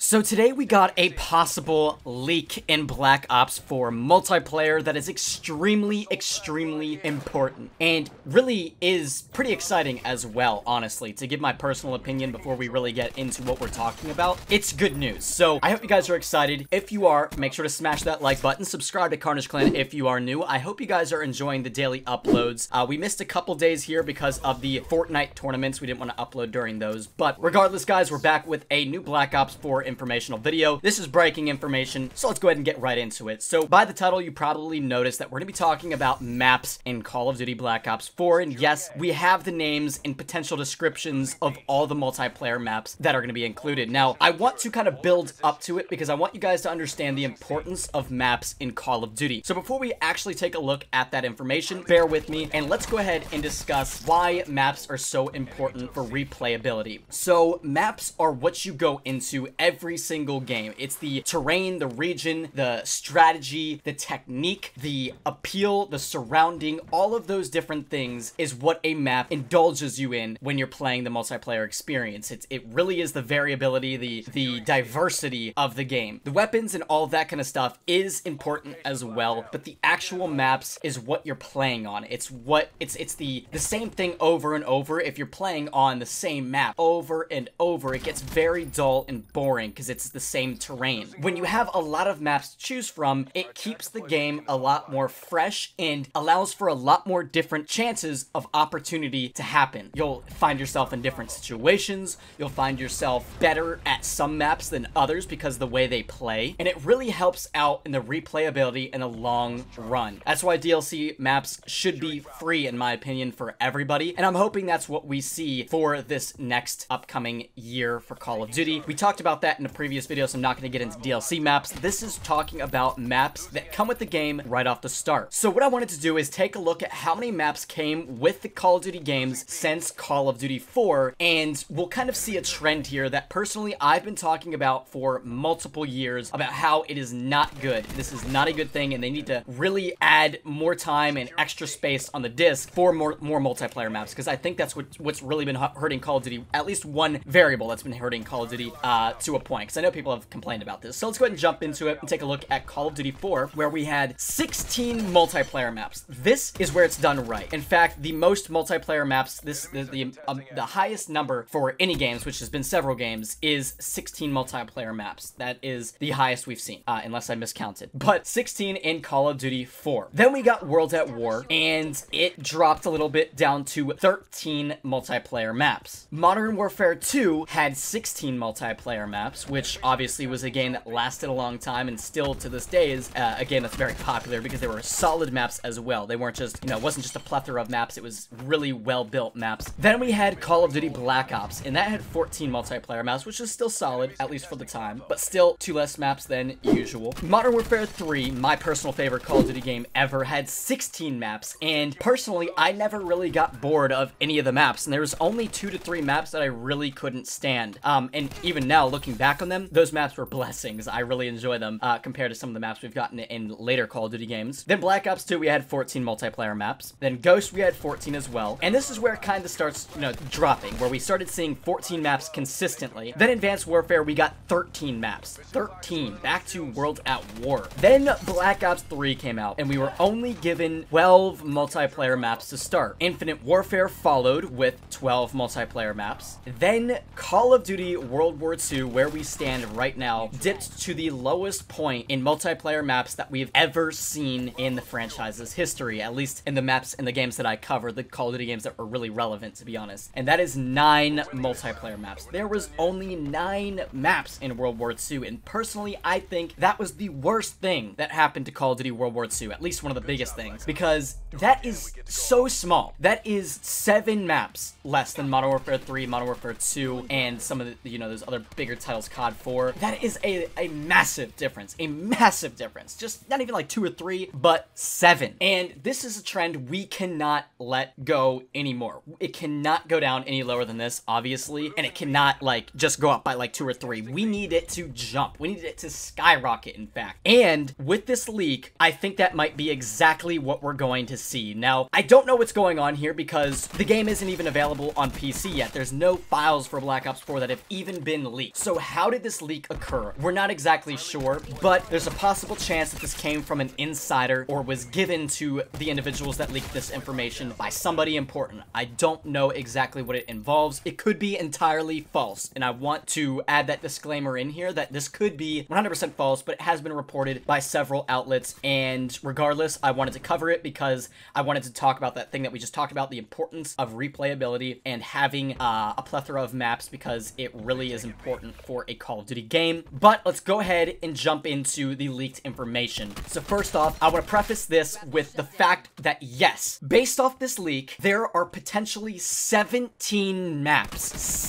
So today we got a possible leak in Black Ops 4 multiplayer that is extremely important and really is pretty exciting as well, honestly. To give my personal opinion before we really get into what we're talking about, it's good news. So I hope you guys are excited. If you are, make sure to smash that like button, subscribe to Carnage Clan if you are new. I hope you guys are enjoying the daily uploads. We missed a couple days here because of the Fortnite tournaments. We didn't want to upload during those, but regardless, guys, we're back with a new Black Ops 4 informational video. This is breaking information, so let's go ahead and get right into it. So by the title, you probably noticed that we're going to be talking about maps in Call of Duty Black Ops 4, and yes, we have the names and potential descriptions of all the multiplayer maps that are going to be included. Now, I want to kind of build up to it because I want you guys to understand the importance of maps in Call of Duty. So before we actually take a look at that information, bear with me, and let's go ahead and discuss why maps are so important for replayability. So maps are what you go into every single game. It's the terrain, the region, the strategy, the technique, the appeal, the surrounding, all of those different things is what a map indulges you in when you're playing the multiplayer experience. It really is the variability, the diversity of the game. The weapons and all of that kind of stuff is important as well, but the actual maps is what you're playing on. It's the same thing over and over. If you're playing on the same map over and over, it gets very dull and boring because it's the same terrain. When you have a lot of maps to choose from, it keeps the game a lot more fresh and allows for a lot more different chances of opportunity to happen. You'll find yourself in different situations. You'll find yourself better at some maps than others because of the way they play, and it really helps out in the replayability in a long run. That's why DLC maps should be free, in my opinion, for everybody, and I'm hoping that's what we see for this next upcoming year for Call of Duty. We talked about that in a previous video, so I'm not going to get into DLC maps. This is talking about maps that come with the game right off the start. So what I wanted to do is take a look at how many maps came with the Call of Duty games since Call of Duty 4, and we'll kind of see a trend here that personally I've been talking about for multiple years about how it is not good. This is not a good thing, and they need to really add more time and extra space on the disc for more multiplayer maps, because I think that's what's really been hurting Call of Duty, at least one variable that's been hurting Call of Duty to a point, because I know people have complained about this. So let's go ahead and jump into it and take a look at Call of Duty 4, where we had 16 multiplayer maps. This is where it's done right. In fact, the most multiplayer maps, the highest number for any games, which has been several games, is 16 multiplayer maps. That is the highest we've seen, unless I miscounted. But 16 in Call of Duty 4. Then we got World at War, and it dropped a little bit down to 13 multiplayer maps. Modern Warfare 2 had 16 multiplayer maps, which obviously was a game that lasted a long time and still to this day is a game that's very popular because they were solid maps as well. They weren't just, it wasn't just a plethora of maps, it was really well-built maps. Then we had Call of Duty Black Ops, and that had 14 multiplayer maps, which is still solid, at least for the time, but still 2 less maps than usual. Modern Warfare 3, my personal favorite Call of Duty game ever, had 16 maps, and personally, I never really got bored of any of the maps, and there was only 2 to 3 maps that I really couldn't stand. And even now, looking back on them, those maps were blessings. I really enjoy them compared to some of the maps we've gotten in later Call of Duty games. Then Black Ops 2, we had 14 multiplayer maps. Then Ghost, we had 14 as well. And this is where it kind of starts, dropping, where we started seeing 14 maps consistently. Then Advanced Warfare, we got 13 maps. 13. Back to World at War. Then Black Ops 3 came out, and we were only given 12 multiplayer maps to start. Infinite Warfare followed with 12 multiplayer maps. Then Call of Duty World War II, where we stand right now, dipped to the lowest point in multiplayer maps that we've ever seen in the franchise's history, at least in the maps and the games that I cover, the Call of Duty games that are really relevant, to be honest. And that is 9 multiplayer maps. There was only 9 maps in World War II, and personally, I think that was the worst thing that happened to Call of Duty World War II, at least one of the biggest things, because that is so small. That is 7 maps less than Modern Warfare 3, Modern Warfare 2, and some of the, those other bigger titles, COD 4. That is a massive difference. A massive difference. Just not even like 2 or 3, but 7. And this is a trend we cannot let go anymore. It cannot go down any lower than this, obviously, and it cannot, just go up by, 2 or 3. We need it to jump. We need it to skyrocket, in fact. And with this leak, I think that might be exactly what we're going to see. Now, I don't know what's going on here because the game isn't even available on PC yet. There's no files for Black Ops 4 that have even been leaked. So how did this leak occur? We're not exactly sure, but there's a possible chance that this came from an insider or was given to the individuals that leaked this information by somebody important. I don't know exactly what it involves. It could be entirely false, and I want to add that disclaimer in here that this could be 100% false, but it has been reported by several outlets, and regardless, I wanted to cover it because I wanted to talk about that thing that we just talked about, the importance of replayability and having a plethora of maps, because it really is important for a Call of Duty game. But let's go ahead and jump into the leaked information. So first off, I want to preface this with the fact that yes, based off this leak, there are potentially 17 maps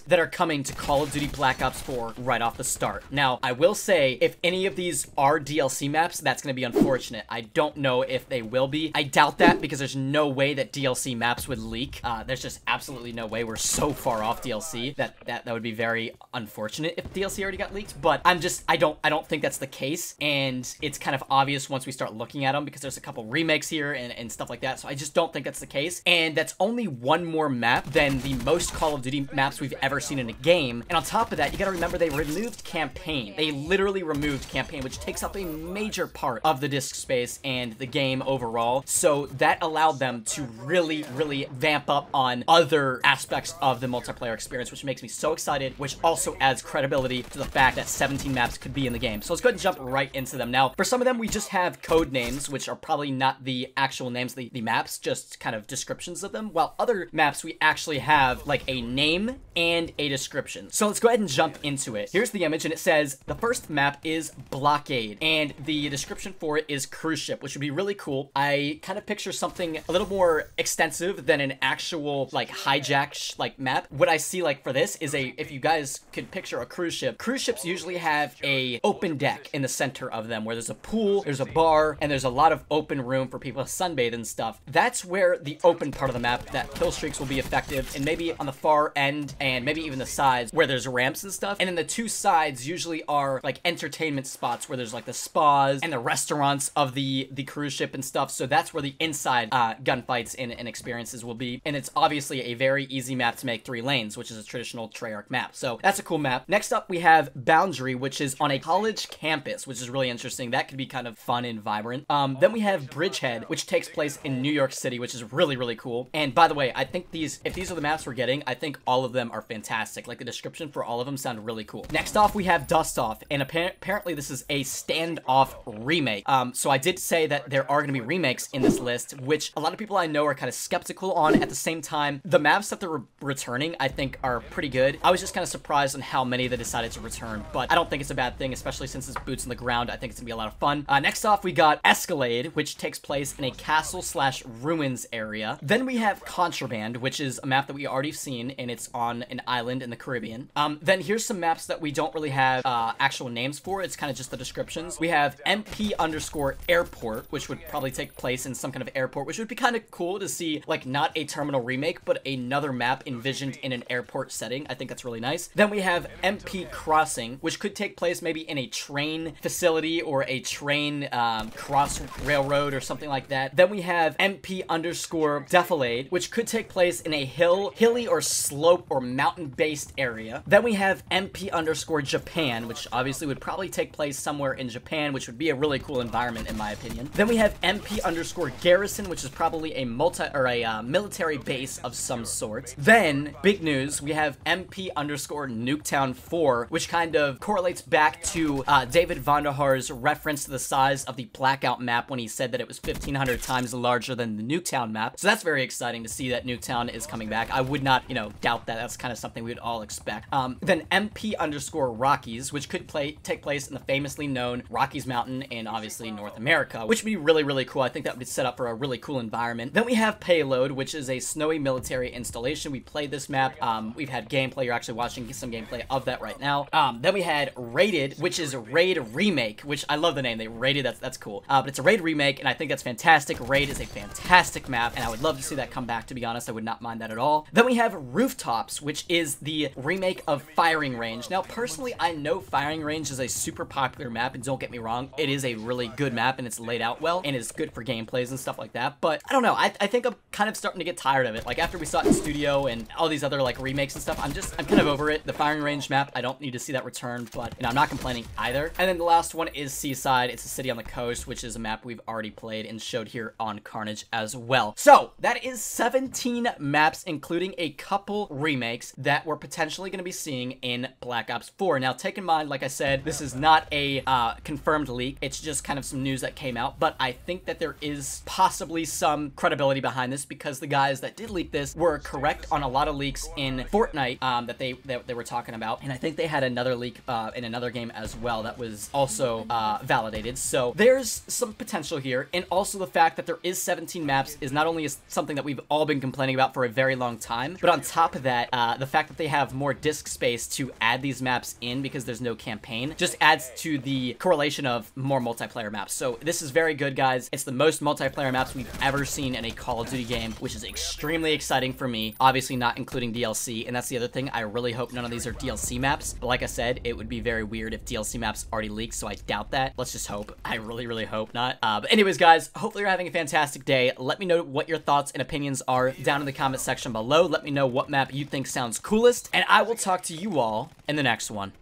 that are coming to Call of Duty Black Ops 4 right off the start. Now, I will say, if any of these are DLC maps, that's going to be unfortunate. I don't know if they will be. I doubt that, because there's no way that DLC maps would leak. There's just absolutely no way. We're so far off DLC that would be very unfortunate if DLC already got leaked, but I don't think that's the case, and it's kind of obvious once we start looking at them, because there's a couple remakes here and stuff like that, so I just don't think that's the case, and that's only one more map than the most Call of Duty maps we've ever seen in a game. And on top of that, you gotta remember they removed campaign. They literally removed campaign, which takes up a major part of the disk space and the game overall, so that allowed them to really vamp up on other aspects of the multiplayer experience, which makes me so excited, which also adds credibility to the fact that 17 maps could be in the game. So let's go ahead and jump right into them. Now, for some of them, we just have code names, which are probably not the actual names of the maps, just kind of descriptions of them, while other maps we actually have like a name and a description. So let's go ahead and jump into it. Here's the image, and it says the first map is Blockade, and the description for it is cruise ship, which would be really cool. I kind of picture something a little more extensive than an actual like hijack like map. What I see like for this is if you guys could picture a cruise ship, cruise ships usually have a open deck in the center of them where there's a pool, there's a bar, and there's a lot of open room for people to sunbathe and stuff. That's where the open part of the map, that kill streaks will be effective, and maybe on the far end and maybe even the sides where there's ramps and stuff. And then the two sides usually are like entertainment spots where there's like the spas and the restaurants of the cruise ship and stuff. So that's where the inside gunfights and experiences will be. And it's obviously a very easy map to make 3 lanes, which is a traditional Treyarch map. So that's a cool map. Next up, we have Boundary, which is on a college campus, which is really interesting. That could be kind of fun and vibrant. Then we have Bridgehead, which takes place in New York City, which is really cool. And by the way, I think if these are the maps we're getting, I think all of them are fantastic. Like the description for all of them sound really cool. Next off, we have Dust Off, and apparently this is a standoff remake. So I did say that there are going to be remakes in this list, which a lot of people I know are kind of skeptical on. At the same time, the maps that they're returning, I think, are pretty good. I was just kind of surprised on how many they decided to return, but I don't think it's a bad thing, especially since it's boots on the ground. I think it's gonna be a lot of fun. Next off, we got Escalade, which takes place in a castle/ruins area. Then we have Contraband, which is a map that we already seen, and it's on an island in the Caribbean. Then here's some maps that we don't really have actual names for. It's kind of just the descriptions. We have MP_airport, which would probably take place in some kind of airport, which would be kind of cool to see, like, not a terminal remake, but another map envisioned in an airport setting. I think that's really nice. Then we have MP Crossing, which could take place maybe in a train facility or a train cross railroad or something like that. Then we have MP_Defilade, which could take place in a hilly or slope or mountain-based area. Then we have MP_Japan, which obviously would probably take place somewhere in Japan, which would be a really cool environment in my opinion. Then we have MP_Garrison, which is probably a military base of some sort. Then, big news, we have MP_Nuketown 4, which kind of correlates back to David Vonderhaar's reference to the size of the Blackout map when he said that it was 1,500 times larger than the Nuketown map. So that's very exciting to see that Nuketown is coming back. I would not, doubt that. That's kind of something we would all expect. Then MP_Rockies, which could take place in the famously known Rockies Mountain in obviously North America, which would be really cool. I think that would be set up for a really cool environment. Then we have Payload, which is a snowy military installation. We played this map. We've had gameplay. You're actually watching some gameplay of that right now. Then we had Raided, which is a Raid remake, which I love the name. They Raided. That's cool. But it's a Raid remake, and I think that's fantastic. Raid is a fantastic map, and I would love to see that come back, to be honest. I would not mind that at all. Then we have Rooftops, which is the remake of Firing Range. Now, personally, I know Firing Range is a super popular map, and don't get me wrong, it is a really good map, and it's laid out well, and it's good for gameplays and stuff like that, but I don't know. I think I'm kind of starting to get tired of it. Like, after we saw it in Studio and all these other, like, remakes and stuff, I'm kind of over it. The firing range map, I don't need to see that return, but, you know, I'm not complaining either. And then the last one is Seaside. It's a city on the coast, which is a map we've already played and showed here on Carnage as well. So, that is 17 maps, including a couple remakes that we're potentially going to be seeing in Black Ops 4. Now, take in mind, like I said, this is not a confirmed leak. It's just kind of some news that came out, but I think that there is possibly some credibility behind this because the guys that did leak this were correct on a lot of leaks in Fortnite that they were talking about, and I think they had another leak in another game as well that was also validated. So there's some potential here, and also the fact that there is 17 maps is not only something that we've all been complaining about for a very long time, but on top of that, the fact that they have more disk space to add these maps in because there's no campaign just adds to the correlation of more multiplayer maps. So this is very good, guys. It's the most multiplayer maps we've ever seen in a Call of Duty game, which is extremely exciting for me, obviously not including DLC. And that's the other thing, I really hope none of these are DLC maps, but like I said, it would be very weird if DLC maps already leaked, so I doubt that. Let's just hope. I really hope not. But anyways, guys, hopefully you're having a fantastic day. Let me know what your thoughts and opinions are down in the comment section below. Let me know what map you think sounds coolest, and I will talk to you all in the next one.